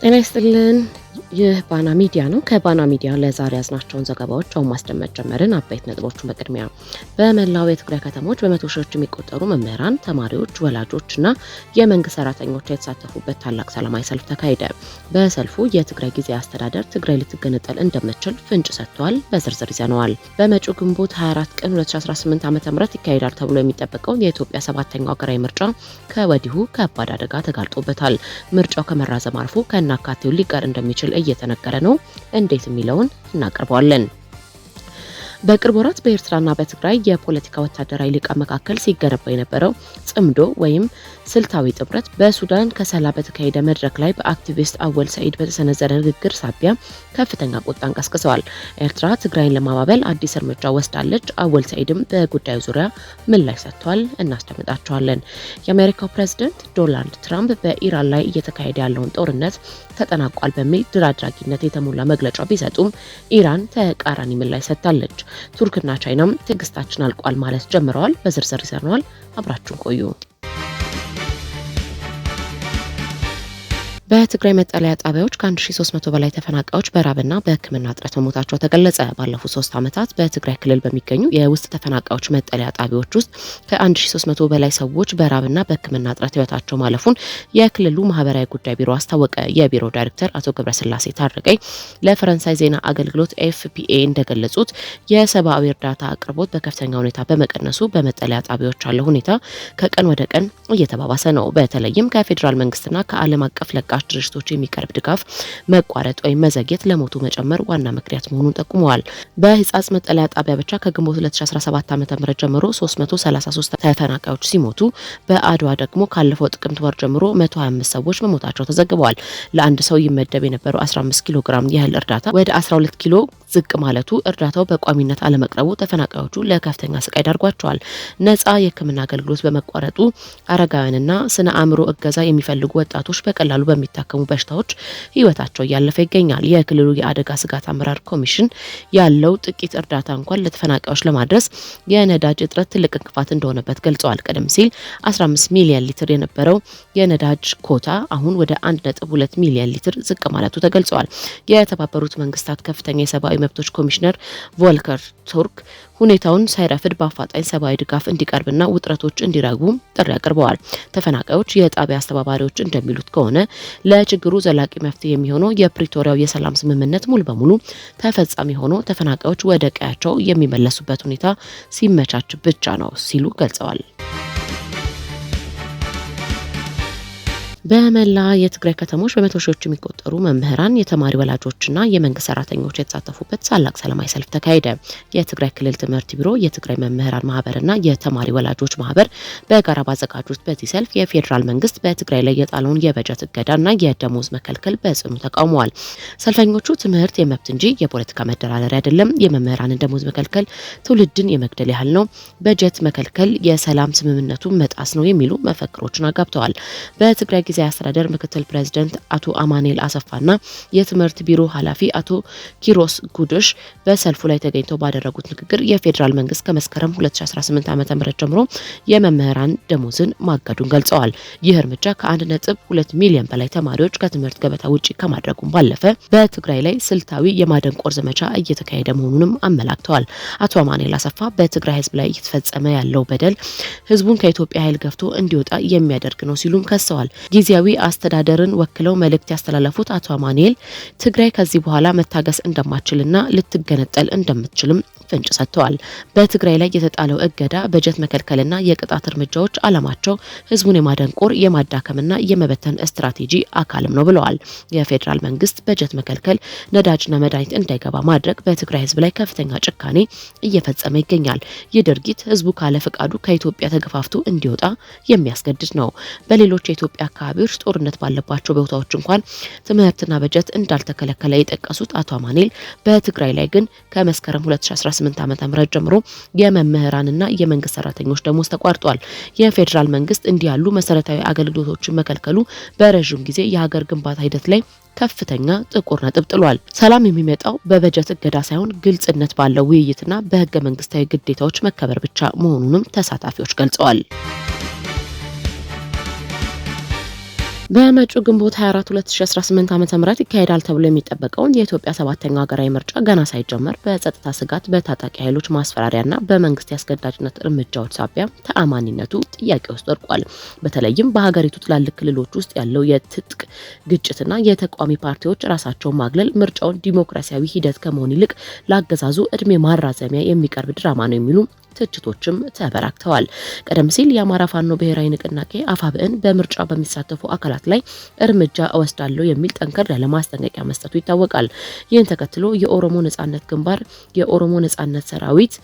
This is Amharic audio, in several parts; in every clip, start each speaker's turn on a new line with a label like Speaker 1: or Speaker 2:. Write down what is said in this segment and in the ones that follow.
Speaker 1: ጤና ይስጥልን። ይህ ባና ሚዲያ ነው። ከባና ሚዲያ ለዛሬ ያዝናቸውን ዘገባዎች አሁን ማስደመጥ ጀመርን። አበይት ነጥቦቹን በቅድሚያ በመላው የትግራይ ከተሞች በመቶ ሺዎች የሚቆጠሩ መምህራን፣ ተማሪዎች፣ ወላጆችና የመንግስት ሰራተኞች የተሳተፉበት ታላቅ ሰላማዊ ሰልፍ ተካሄደ። በሰልፉ የትግራይ ጊዜያዊ አስተዳደር ትግራይ ልትገነጠል እንደምትችል ፍንጭ ሰጥቷል። በዝርዝር ይዘነዋል። በመጪው ግንቦት 24 ቀን 2018 ዓ.ም ይካሄዳል ተብሎ የሚጠበቀው የኢትዮጵያ 7ኛው ሀገራዊ ምርጫ ከወዲሁ ከባድ አደጋ ተጋልጦበታል። ምርጫው ከመራዘም አልፎ ከናካቴው ሊቀር እንደሚችል እየተነገረ ነው። እንዴት የሚለውን እናቀርበዋለን። በቅርብ ወራት በኤርትራና በትግራይ የፖለቲካ ወታደራዊ ሊቃን መካከል ሲገነባ የነበረው ጽምዶ ወይም ስልታዊ ጥምረት በሱዳን ከሰላ በተካሄደ መድረክ ላይ በአክቲቪስት አወል ሰኢድ በተሰነዘረ ንግግር ሳቢያ ከፍተኛ ቁጣን ቀስቅሰዋል። ኤርትራ ትግራይን ለማባበል አዲስ እርምጃ ወስዳለች። አወል ሰኢድም በጉዳዩ ዙሪያ ምላሽ ሰጥቷል። እናስደምጣቸዋለን። የአሜሪካው ፕሬዝዳንት ዶናልድ ትራምፕ በኢራን ላይ እየተካሄደ ያለውን ጦርነት ተጠናቋል በሚል ድል አድራጊነት የተሞላ መግለጫ ቢሰጡም ኢራን ተቃራኒ ምላሽ ሰጥታለች። ቱርክና ቻይናም ትዕግስታችን አልቋል ማለት ጀምረዋል። በዝርዝር ይዘነዋል። አብራችሁን ቆዩ። በትግራይ መጠለያ ጣቢያዎች ከ1300 በላይ ተፈናቃዮች በራብና በሕክምና እጥረት መሞታቸው ተገለጸ። ባለፉት 3 ዓመታት በትግራይ ክልል በሚገኙ የውስጥ ተፈናቃዮች መጠለያ ጣቢያዎች ውስጥ ከ1300 በላይ ሰዎች በራብና በሕክምና እጥረት ህይወታቸው ማለፉን የክልሉ ማህበራዊ ጉዳይ ቢሮ አስታወቀ። የቢሮ ዳይሬክተር አቶ ገብረስላሴ ታረቀኝ ለፈረንሳይ ዜና አገልግሎት ኤፍፒኤ እንደገለጹት የሰብአዊ እርዳታ አቅርቦት በከፍተኛ ሁኔታ በመቀነሱ በመጠለያ ጣቢያዎች ያለው ሁኔታ ከቀን ወደ ቀን እየተባባሰ ነው። በተለይም ከፌዴራል መንግስትና ከዓለም አቀፍ ለጋሽ ድርጅቶች የሚቀርብ ድጋፍ መቋረጥ ወይም መዘግየት ለሞቱ መጨመር ዋና ምክንያት መሆኑን ጠቁመዋል። በህጻጽ መጠለያ ጣቢያ ብቻ ከግንቦት 2017 ዓ.ም ጀምሮ 333 ተፈናቃዮች ሲሞቱ በአድዋ ደግሞ ካለፈው ጥቅምት ወር ጀምሮ 125 ሰዎች መሞታቸው ተዘግበዋል። ለአንድ ሰው ይመደብ የነበረው 15 ኪሎ ግራም የእህል እርዳታ ወደ 12 ኪሎ ዝቅ ማለቱ፣ እርዳታው በቋሚነት አለመቅረቡ ተፈናቃዮቹ ለከፍተኛ ስቃይ ዳርጓቸዋል። ነጻ የህክምና አገልግሎት በመቋረጡ አረጋውያንና ስነ አእምሮ እገዛ የሚፈልጉ ወጣቶች በቀላሉ በሚታከሙ በሽታዎች ህይወታቸው እያለፈ ይገኛል። የክልሉ የአደጋ ስጋት አመራር ኮሚሽን ያለው ጥቂት እርዳታ እንኳን ለተፈናቃዮች ለማድረስ የነዳጅ እጥረት ትልቅ እንቅፋት እንደሆነበት ገልጸዋል። ቀደም ሲል 15 ሚሊዮን ሊትር የነበረው የነዳጅ ኮታ አሁን ወደ 1.2 ሚሊዮን ሊትር ዝቅ ማለቱ ተገልጿል። የተባበሩት መንግስታት ከፍተኛ የሰብአዊ መብቶች ኮሚሽነር ቮልከር ቱርክ ሁኔታውን ሳይረፍድ በአፋጣኝ ሰብአዊ ድጋፍ እንዲቀርብና ውጥረቶች እንዲረግቡ ጥሪ አቅርበዋል። ተፈናቃዮች የጣቢያ አስተባባሪዎች እንደሚሉት ከሆነ ለችግሩ ዘላቂ መፍትሄ የሚሆነው የፕሪቶሪያው የሰላም ስምምነት ሙሉ በሙሉ ተፈጻሚ ሆኖ ተፈናቃዮች ወደ ቀያቸው የሚመለሱበት ሁኔታ ሲመቻች ብቻ ነው ሲሉ ገልጸዋል። በመላ የትግራይ ከተሞች በመቶ ሺዎች የሚቆጠሩ መምህራን፣ የተማሪ ወላጆችና የመንግስት ሰራተኞች የተሳተፉበት ታላቅ ሰላማዊ ሰልፍ ተካሄደ። የትግራይ ክልል ትምህርት ቢሮ፣ የትግራይ መምህራን ማህበርና የተማሪ ወላጆች ማህበር በጋራ ባዘጋጁት በዚህ ሰልፍ የፌዴራል መንግስት በትግራይ ላይ የጣለውን የበጀት እገዳና የደሞዝ መከልከል በጽኑ ተቃውመዋል። ሰልፈኞቹ ትምህርት የመብት እንጂ የፖለቲካ መደራደሪያ አይደለም፣ የመምህራንን ደሞዝ መከልከል ትውልድን የመግደል ያህል ነው፣ በጀት መከልከል የሰላም ስምምነቱን መጣስ ነው የሚሉ መፈክሮችን አጋብተዋል። በትግራይ ጊዜያዊ አስተዳደር ምክትል ፕሬዝዳንት አቶ አማኑኤል አሰፋና የትምህርት ቢሮ ኃላፊ አቶ ኪሮስ ጉድሽ በሰልፉ ላይ ተገኝተው ባደረጉት ንግግር የፌዴራል መንግስት ከመስከረም 2018 ዓ.ም ጀምሮ የመምህራን ደሞዝን ማገዱን ገልጸዋል። ይህ እርምጃ ከ1.2 ሚሊዮን በላይ ተማሪዎች ከትምህርት ገበታ ውጪ ከማድረጉም ባለፈ በትግራይ ላይ ስልታዊ የማደንቆር ዘመቻ እየተካሄደ መሆኑንም አመላክተዋል። አቶ አማኑኤል አሰፋ በትግራይ ህዝብ ላይ እየተፈጸመ ያለው በደል ህዝቡን ከኢትዮጵያ ኃይል ገፍቶ እንዲወጣ የሚያደርግ ነው ሲሉም ከሰዋል። ጊዜያዊ አስተዳደርን ወክለው መልእክት ያስተላለፉት አቶ አማኑኤል ትግራይ ከዚህ በኋላ መታገስ እንደማትችልና ልትገነጠል እንደምትችልም ፍንጭ ሰጥተዋል። በትግራይ ላይ የተጣለው እገዳ፣ በጀት መከልከልና የቅጣት እርምጃዎች ዓላማቸው ህዝቡን የማደንቆር የማዳከምና የመበተን ስትራቴጂ አካልም ነው ብለዋል። የፌዴራል መንግስት በጀት መከልከል፣ ነዳጅና መድኃኒት እንዳይገባ ማድረግ በትግራይ ህዝብ ላይ ከፍተኛ ጭካኔ እየፈጸመ ይገኛል። ይህ ድርጊት ህዝቡ ካለ ፈቃዱ ከኢትዮጵያ ተገፋፍቶ እንዲወጣ የሚያስገድድ ነው። በሌሎች የኢትዮጵያ አካባቢዎች ጦርነት ባለባቸው ቦታዎች እንኳን ትምህርትና በጀት እንዳልተከለከለ የጠቀሱት አቶ አማኑኤል በትግራይ ላይ ግን ከመስከረም 2018 ዓ.ም ጀምሮ የመምህራንና የመንግስት ሰራተኞች ደሞዝ ተቋርጧል። የፌዴራል መንግስት እንዲህ ያሉ መሰረታዊ አገልግሎቶችን መከልከሉ በረዥም ጊዜ የሀገር ግንባታ ሂደት ላይ ከፍተኛ ጥቁር ነጥብ ጥሏል። ሰላም የሚመጣው በበጀት እገዳ ሳይሆን ግልጽነት ባለው ውይይትና በህገ መንግስታዊ ግዴታዎች መከበር ብቻ መሆኑንም ተሳታፊዎች ገልጸዋል። በመጪው ግንቦት 24 2018 ዓ.ም ይካሄዳል ተብሎ የሚጠበቀውን የኢትዮጵያ 7ኛው ሀገራዊ ምርጫ ገና ሳይጀመር በጸጥታ ስጋት፣ በታጣቂ ኃይሎች ማስፈራሪያና በመንግስት ያስገዳጅነት እርምጃዎች ሳቢያ ተአማኒነቱ ጥያቄ ውስጥ ወድቋል። በተለይም በሀገሪቱ ትላልቅ ክልሎች ውስጥ ያለው የትጥቅ ግጭትና የተቃዋሚ ፓርቲዎች ራሳቸውን ማግለል ምርጫውን ዲሞክራሲያዊ ሂደት ከመሆን ይልቅ ለአገዛዙ እድሜ ማራዘሚያ የሚቀርብ ድራማ ነው የሚሉ ትችቶችም ተበራክተዋል። ቀደም ሲል የአማራ ፋኖ ብሔራዊ ንቅናቄ አፋብን በምርጫ በሚሳተፉ አካላት ላይ እርምጃ እወስዳለሁ የሚል ጠንከር ያለ ማስጠንቀቂያ መስጠቱ ይታወቃል። ይህን ተከትሎ የኦሮሞ ነጻነት ግንባር የኦሮሞ ነጻነት ሰራዊት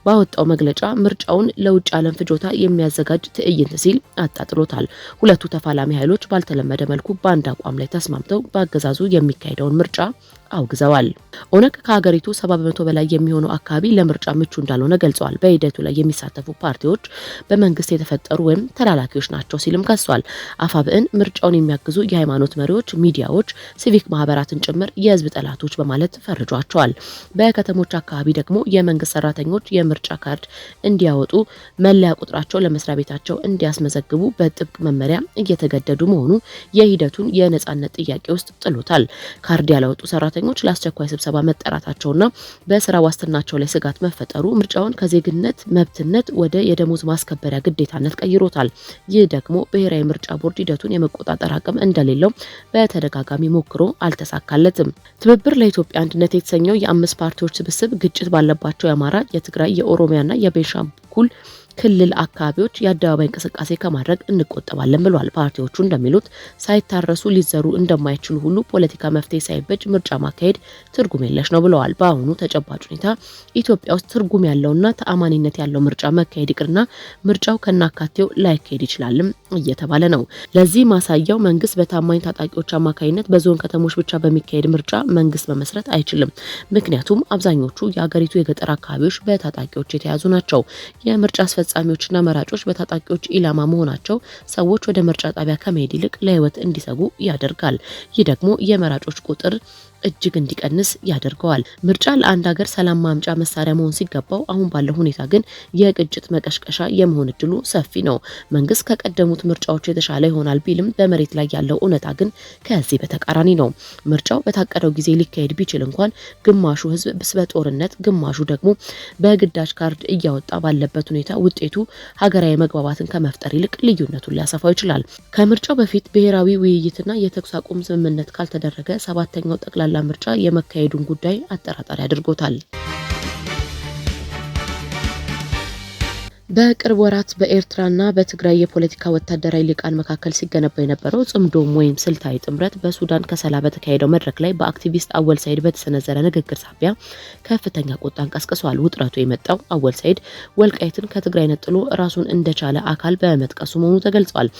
Speaker 1: ባወጣው መግለጫ ምርጫውን ለውጭ ዓለም ፍጆታ የሚያዘጋጅ ትዕይንት ሲል አጣጥሎታል። ሁለቱ ተፋላሚ ኃይሎች ባልተለመደ መልኩ በአንድ አቋም ላይ ተስማምተው በአገዛዙ የሚካሄደውን ምርጫ አውግዘዋል። ኦነግ ከሀገሪቱ 70% በላይ የሚሆነው አካባቢ ለምርጫ ምቹ እንዳልሆነ ገልጸዋል። በሂደቱ ላይ የሚሳተፉ ፓርቲዎች በመንግስት የተፈጠሩ ወይም ተላላኪዎች ናቸው ሲልም ከሷል። አፋብን ምርጫውን የሚያግዙ የሃይማኖት መሪዎች፣ ሚዲያዎች፣ ሲቪክ ማህበራትን ጭምር የህዝብ ጠላቶች በማለት ፈርጇቸዋል። በከተሞች አካባቢ ደግሞ የመንግስት ሰራተኞች የምርጫ ካርድ እንዲያወጡ፣ መለያ ቁጥራቸው ለመስሪያ ቤታቸው እንዲያስመዘግቡ በጥብቅ መመሪያ እየተገደዱ መሆኑ የሂደቱን የነጻነት ጥያቄ ውስጥ ጥሎታል። ካርድ ያላወጡ ሰራተኞች ለአስቸኳይ ስብሰባ መጠራታቸውና በስራ ዋስትናቸው ላይ ስጋት መፈጠሩ ምርጫውን ከዜግነት መብትነት ወደ የደሞዝ ማስከበሪያ ግዴታነት ቀይሮታል። ይህ ደግሞ ብሔራዊ ምርጫ ቦርድ ሂደቱን የመቆጣጠር አቅም እንደሌለው በተደጋጋሚ ሞክሮ አልተሳካለትም። ትብብር ለኢትዮጵያ አንድነት የተሰኘው የአምስት ፓርቲዎች ስብስብ ግጭት ባለባቸው የአማራ፣ የትግራይ፣ የኦሮሚያና የቤንሻንጉል ክልል አካባቢዎች የአደባባይ እንቅስቃሴ ከማድረግ እንቆጠባለን ብለዋል። ፓርቲዎቹ እንደሚሉት ሳይታረሱ ሊዘሩ እንደማይችሉ ሁሉ ፖለቲካ መፍትሄ ሳይበጅ ምርጫ ማካሄድ ትርጉም የለሽ ነው ብለዋል። በአሁኑ ተጨባጭ ሁኔታ ኢትዮጵያ ውስጥ ትርጉም ያለውና ተአማኒነት ያለው ምርጫ መካሄድ ይቅርና ምርጫው ከናካቴው ላይካሄድ ይችላልም እየተባለ ነው። ለዚህ ማሳያው መንግስት በታማኝ ታጣቂዎች አማካኝነት በዞን ከተሞች ብቻ በሚካሄድ ምርጫ መንግስት መመስረት አይችልም። ምክንያቱም አብዛኞቹ የሀገሪቱ የገጠር አካባቢዎች በታጣቂዎች የተያዙ ናቸው። የምርጫ አስፈጻሚዎችና መራጮች በታጣቂዎች ኢላማ መሆናቸው ሰዎች ወደ ምርጫ ጣቢያ ከመሄድ ይልቅ ለህይወት እንዲሰጉ ያደርጋል። ይህ ደግሞ የመራጮች ቁጥር እጅግ እንዲቀንስ ያደርገዋል። ምርጫ ለአንድ ሀገር ሰላም ማምጫ መሳሪያ መሆን ሲገባው አሁን ባለው ሁኔታ ግን የግጭት መቀሽቀሻ የመሆን እድሉ ሰፊ ነው። መንግስት ከቀደሙት ምርጫዎች የተሻለ ይሆናል ቢልም በመሬት ላይ ያለው እውነታ ግን ከዚህ በተቃራኒ ነው። ምርጫው በታቀደው ጊዜ ሊካሄድ ቢችል እንኳን ግማሹ ህዝብ በጦርነት ግማሹ ደግሞ በግዳጅ ካርድ እያወጣ ባለበት ሁኔታ ውጤቱ ሀገራዊ መግባባትን ከመፍጠር ይልቅ ልዩነቱን ሊያሰፋው ይችላል። ከምርጫው በፊት ብሔራዊ ውይይትና የተኩስ አቁም ስምምነት ካልተደረገ 7ኛው ጠቅላላ ምርጫ የመካሄዱን ጉዳይ አጠራጣሪ አድርጎታል። በቅርብ ወራት በኤርትራና በትግራይ የፖለቲካ ወታደራዊ ሊቃን መካከል ሲገነባ የነበረው ጽምዶም ወይም ስልታዊ ጥምረት በሱዳን ከሰላ በተካሄደው መድረክ ላይ በአክቲቪስት አወል ሰይድ በተሰነዘረ ንግግር ሳቢያ ከፍተኛ ቁጣን ቀስቅሷል። ውጥረቱ የመጣው አወል ሰይድ ወልቃይትን ከትግራይ ነጥሎ ራሱን እንደቻለ አካል በመጥቀሱ መሆኑ ተገልጿል።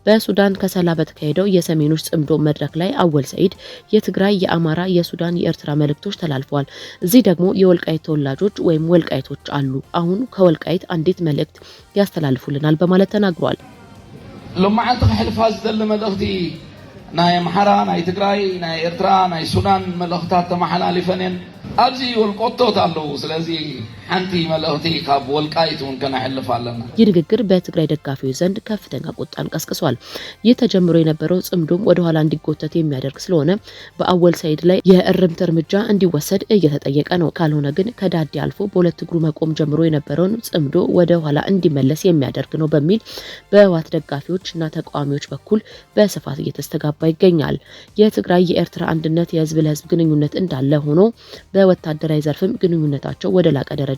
Speaker 1: በሱዳን ከሰላ በተካሄደው የሰሜኖች ጽምዶ መድረክ ላይ አወል ሰይድ የትግራይ፣ የአማራ፣ የሱዳን፣ የኤርትራ መልእክቶች ተላልፈዋል። እዚህ ደግሞ የወልቃይት ተወላጆች ወይም ወልቃይቶች አሉ። አሁን ከወልቃይት አንዲት መልእክት ያስተላልፉልናል በማለት ተናግሯል።
Speaker 2: ለማዓልት ከሕልፋ ዝደሊ መልእክቲ ናይ አማራ፣ ናይ ትግራይ፣ ናይ ኤርትራ፣ ናይ ሱዳን መልእክታት ተመሓላሊፈንን ኣብዚ ወልቆቶት አለው። ስለዚህ ሓንቲ መልእክቲ ካብ ወልቃይት እውን ከናሕልፍ ኣለና።
Speaker 1: ይህ ንግግር በትግራይ ደጋፊዎች ዘንድ ከፍተኛ ቁጣን ቀስቅሷል። ይህ ተጀምሮ የነበረው ጽምዶም ወደ ኋላ እንዲጎተት የሚያደርግ ስለሆነ በአወል ሰይድ ላይ የእርምት እርምጃ እንዲወሰድ እየተጠየቀ ነው። ካልሆነ ግን ከዳዴ አልፎ በሁለት እግሩ መቆም ጀምሮ የነበረውን ጽምዶ ወደ ኋላ እንዲመለስ የሚያደርግ ነው በሚል በህወሓት ደጋፊዎችና ተቃዋሚዎች በኩል በስፋት እየተስተጋባ ይገኛል። የትግራይ የኤርትራ አንድነት የህዝብ ለህዝብ ግንኙነት እንዳለ ሆኖ በወታደራዊ ዘርፍም ግንኙነታቸው ወደ ላቀ ደረጃ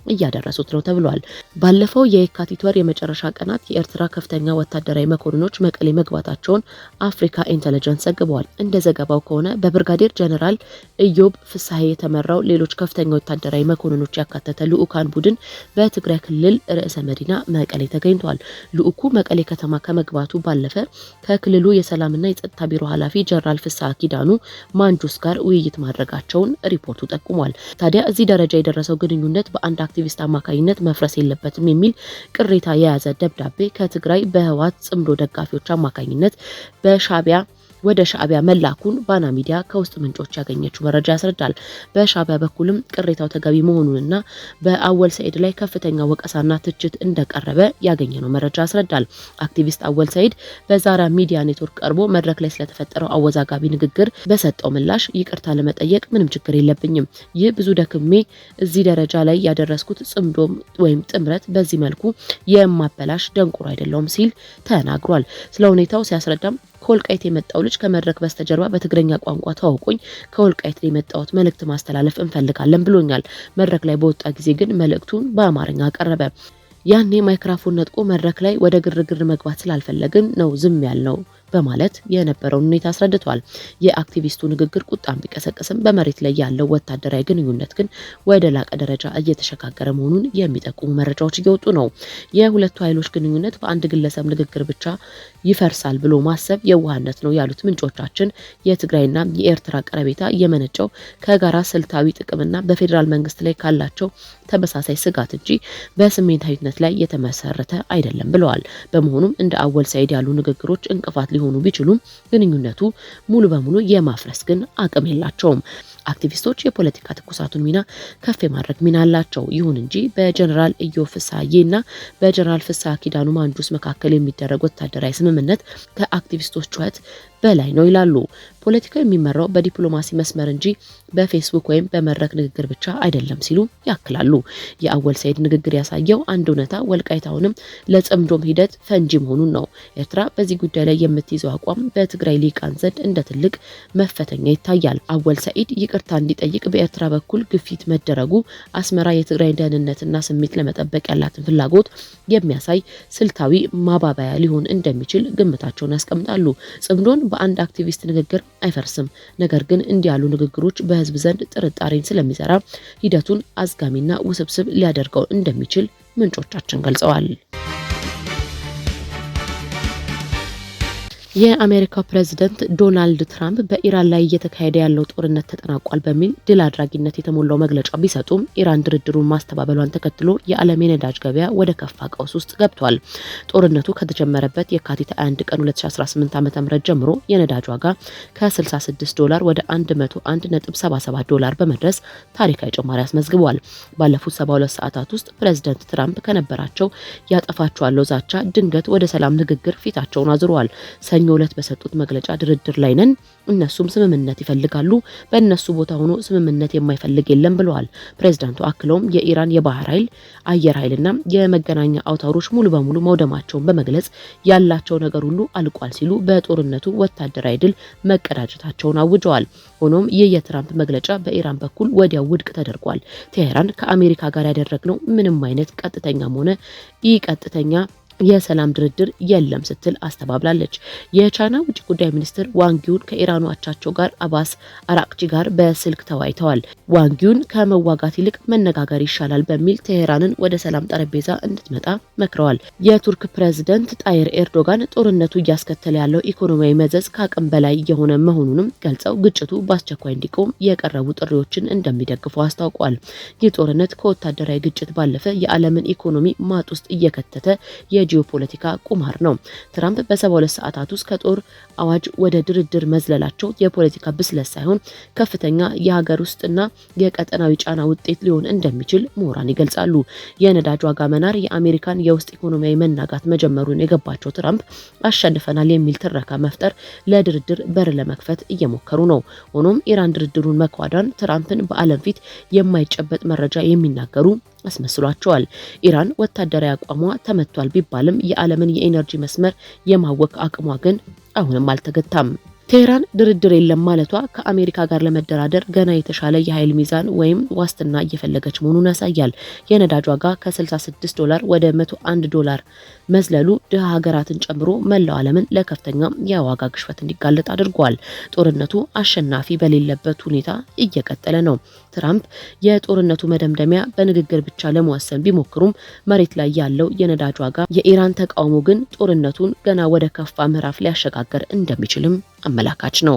Speaker 1: እያደረሱት ነው ተብሏል። ባለፈው የካቲት ወር የመጨረሻ ቀናት የኤርትራ ከፍተኛ ወታደራዊ መኮንኖች መቀሌ መግባታቸውን አፍሪካ ኢንተለጀንስ ዘግበዋል። እንደ ዘገባው ከሆነ በብርጋዴር ጀነራል ኢዮብ ፍሳሐ የተመራው ሌሎች ከፍተኛ ወታደራዊ መኮንኖች ያካተተ ልዑካን ቡድን በትግራይ ክልል ርዕሰ መዲና መቀሌ ተገኝቷል። ልዑኩ መቀሌ ከተማ ከመግባቱ ባለፈ ከክልሉ የሰላምና የጸጥታ ቢሮ ኃላፊ ጀነራል ፍሳሐ ኪዳኑ ማንጁስ ጋር ውይይት ማድረጋቸውን ሪፖርቱ ጠቁሟል። ታዲያ እዚህ ደረጃ የደረሰው ግንኙነት በአንድ አክቲቪስት አማካኝነት መፍረስ የለበትም የሚል ቅሬታ የያዘ ደብዳቤ ከትግራይ በህወሓት ጽምዶ ደጋፊዎች አማካኝነት በሻዕቢያ ወደ ሻዕቢያ መላኩን ባና ሚዲያ ከውስጥ ምንጮች ያገኘችው መረጃ ያስረዳል። በሻዕቢያ በኩልም ቅሬታው ተገቢ መሆኑንና በአወል ሰይድ ላይ ከፍተኛ ወቀሳና ትችት እንደቀረበ ያገኘነው መረጃ ያስረዳል። አክቲቪስት አወል ሰይድ በዛራ ሚዲያ ኔትወርክ ቀርቦ መድረክ ላይ ስለተፈጠረው አወዛጋቢ ንግግር በሰጠው ምላሽ ይቅርታ ለመጠየቅ ምንም ችግር የለብኝም። ይህ ብዙ ደክሜ እዚህ ደረጃ ላይ ያደረስኩት ጽምዶም ወይም ጥምረት በዚህ መልኩ የማበላሽ ደንቆሮ አይደለውም ሲል ተናግሯል። ስለ ሁኔታው ሲያስረዳም ከወልቃይት የመጣው ልጅ ከመድረክ በስተጀርባ በትግረኛ ቋንቋ ተዋውቆኝ ከወልቃይት የመጣውት መልእክት ማስተላለፍ እንፈልጋለን ብሎኛል። መድረክ ላይ በወጣ ጊዜ ግን መልእክቱን በአማርኛ አቀረበ። ያኔ ማይክራፎን ነጥቆ መድረክ ላይ ወደ ግርግር መግባት ስላልፈለግን ነው ዝም ያልነው በማለት የነበረውን ሁኔታ አስረድቷል። የአክቲቪስቱ ንግግር ቁጣን ቢቀሰቅስም በመሬት ላይ ያለው ወታደራዊ ግንኙነት ግን ወደ ላቀ ደረጃ እየተሸጋገረ መሆኑን የሚጠቁሙ መረጃዎች እየወጡ ነው። የሁለቱ ኃይሎች ግንኙነት በአንድ ግለሰብ ንግግር ብቻ ይፈርሳል ብሎ ማሰብ የዋህነት ነው ያሉት ምንጮቻችን የትግራይና የኤርትራ ቀረቤታ የመነጨው ከጋራ ስልታዊ ጥቅምና በፌዴራል መንግስት ላይ ካላቸው ተመሳሳይ ስጋት እንጂ በስሜታዊነት ላይ የተመሰረተ አይደለም ብለዋል። በመሆኑም እንደ አወል ሰይድ ያሉ ንግግሮች እንቅፋት ሊሆኑ ቢችሉም ግንኙነቱ ሙሉ በሙሉ የማፍረስ ግን አቅም የላቸውም። አክቲቪስቶች የፖለቲካ ትኩሳቱን ሚና ከፍ የማድረግ ሚና አላቸው። ይሁን እንጂ በጀነራል ኢዮብ ፍስሐዬና በጀነራል ፍስሐ ኪዳኑ ማንጁስ መካከል የሚደረግ ወታደራዊ ስምምነት ከአክቲቪስቶች ጩኸት በላይ ነው ይላሉ። ፖለቲካው የሚመራው በዲፕሎማሲ መስመር እንጂ በፌስቡክ ወይም በመድረክ ንግግር ብቻ አይደለም ሲሉ ያክላሉ። የአወል ሰይድ ንግግር ያሳየው አንድ እውነታ ወልቃይታውንም ለጽምዶም ሂደት ፈንጂ መሆኑን ነው። ኤርትራ በዚህ ጉዳይ ላይ የምትይዘው አቋም በትግራይ ሊቃን ዘንድ እንደ ትልቅ መፈተኛ ይታያል። አወል ሰይድ ይቅርታ እንዲጠይቅ በኤርትራ በኩል ግፊት መደረጉ አስመራ የትግራይ ደህንነትና ስሜት ለመጠበቅ ያላትን ፍላጎት የሚያሳይ ስልታዊ ማባባያ ሊሆን እንደሚችል ግምታቸውን ያስቀምጣሉ። ጽምዶን በአንድ አክቲቪስት ንግግር አይፈርስም። ነገር ግን እንዲህ ያሉ ንግግሮች በህዝብ ዘንድ ጥርጣሬን ስለሚሰራ ሂደቱን አዝጋሚና ውስብስብ ሊያደርገው እንደሚችል ምንጮቻችን ገልጸዋል። የአሜሪካው ፕሬዝዳንት ዶናልድ ትራምፕ በኢራን ላይ እየተካሄደ ያለው ጦርነት ተጠናቋል በሚል ድል አድራጊነት የተሞላው መግለጫ ቢሰጡም ኢራን ድርድሩን ማስተባበሏን ተከትሎ የዓለም የነዳጅ ገበያ ወደ ከፋ ቀውስ ውስጥ ገብቷል። ጦርነቱ ከተጀመረበት የካቲት 1 ቀን 2018 ዓ.ም ጀምሮ የነዳጅ ዋጋ ከ66 ዶላር ወደ 101.77 ዶላር በመድረስ ታሪካዊ ጭማሪ አስመዝግቧል። ባለፉት 72 ሰዓታት ውስጥ ፕሬዝዳንት ትራምፕ ከነበራቸው ያጠፋቸዋለሁ ዛቻ ድንገት ወደ ሰላም ንግግር ፊታቸውን አዙረዋል። ሰኞ ዕለት በሰጡት መግለጫ ድርድር ላይ ነን፣ እነሱም ስምምነት ይፈልጋሉ፣ በእነሱ ቦታ ሆኖ ስምምነት የማይፈልግ የለም ብለዋል። ፕሬዝዳንቱ አክለውም የኢራን የባህር ኃይል፣ አየር ኃይልና የመገናኛ አውታሮች ሙሉ በሙሉ መውደማቸውን በመግለጽ ያላቸው ነገር ሁሉ አልቋል ሲሉ በጦርነቱ ወታደራዊ ድል መቀዳጀታቸውን አውጀዋል። ሆኖም ይህ የትራምፕ መግለጫ በኢራን በኩል ወዲያው ውድቅ ተደርጓል። ቴሄራን ከአሜሪካ ጋር ያደረግነው ምንም አይነት ቀጥተኛም ሆነ ኢ ቀጥተኛ የሰላም ድርድር የለም ስትል አስተባብላለች። የቻይና ውጭ ጉዳይ ሚኒስትር ዋንጊውን ከኢራኑ አቻቸው ጋር አባስ አራቅቺ ጋር በስልክ ተወያይተዋል። ዋንጊውን ከመዋጋት ይልቅ መነጋገር ይሻላል በሚል ቴሄራንን ወደ ሰላም ጠረጴዛ እንድትመጣ መክረዋል። የቱርክ ፕሬዝዳንት ጣይር ኤርዶጋን ጦርነቱ እያስከተለ ያለው ኢኮኖሚያዊ መዘዝ ከአቅም በላይ እየሆነ መሆኑንም ገልጸው ግጭቱ በአስቸኳይ እንዲቆም የቀረቡ ጥሪዎችን እንደሚደግፉ አስታውቋል። ይህ ጦርነት ከወታደራዊ ግጭት ባለፈ የዓለምን ኢኮኖሚ ማጥ ውስጥ እየከተተ የጂኦፖለቲካ ቁማር ነው። ትራምፕ በ72 ሰዓታት ውስጥ ከጦር አዋጅ ወደ ድርድር መዝለላቸው የፖለቲካ ብስለት ሳይሆን ከፍተኛ የሀገር ውስጥና የቀጠናዊ ጫና ውጤት ሊሆን እንደሚችል ምሁራን ይገልጻሉ። የነዳጅ ዋጋ መናር የአሜሪካን የውስጥ ኢኮኖሚያዊ መናጋት መጀመሩን የገባቸው ትራምፕ አሸንፈናል የሚል ትረካ መፍጠር ለድርድር በር ለመክፈት እየሞከሩ ነው። ሆኖም ኢራን ድርድሩን መኳዳን ትራምፕን በዓለም ፊት የማይጨበጥ መረጃ የሚናገሩ አስመስሏቸዋል። ኢራን ወታደራዊ አቋሟ ተመቷል ቢባልም የዓለምን የኤነርጂ መስመር የማወክ አቅሟ ግን አሁንም አልተገታም። ቴሄራን ድርድር የለም ማለቷ ከአሜሪካ ጋር ለመደራደር ገና የተሻለ የኃይል ሚዛን ወይም ዋስትና እየፈለገች መሆኑን ያሳያል። የነዳጅ ዋጋ ከ66 ዶላር ወደ 101 ዶላር መዝለሉ ድሃ ሀገራትን ጨምሮ መላው ዓለምን ለከፍተኛ የዋጋ ግሽበት እንዲጋለጥ አድርጓል። ጦርነቱ አሸናፊ በሌለበት ሁኔታ እየቀጠለ ነው። ትራምፕ የጦርነቱ መደምደሚያ በንግግር ብቻ ለመወሰን ቢሞክሩም መሬት ላይ ያለው የነዳጅ ዋጋ የኢራን ተቃውሞ ግን ጦርነቱን ገና ወደ ከፋ ምዕራፍ ሊያሸጋግር እንደሚችልም አመላካች ነው።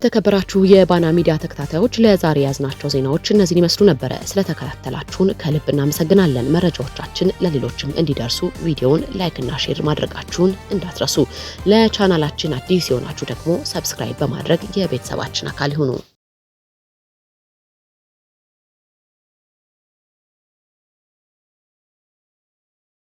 Speaker 1: የተከበራችሁ የባና ሚዲያ ተከታታዮች ለዛሬ ያዝናቸው ዜናዎች እነዚህን ይመስሉ ነበር። ስለተከታተላችሁን ከልብ እናመሰግናለን። መረጃዎቻችን ለሌሎችም እንዲደርሱ ቪዲዮውን ላይክ እና ሼር ማድረጋችሁን እንዳትረሱ። ለቻናላችን አዲስ የሆናችሁ ደግሞ ሰብስክራይብ በማድረግ የቤተሰባችን አካል ይሁኑ።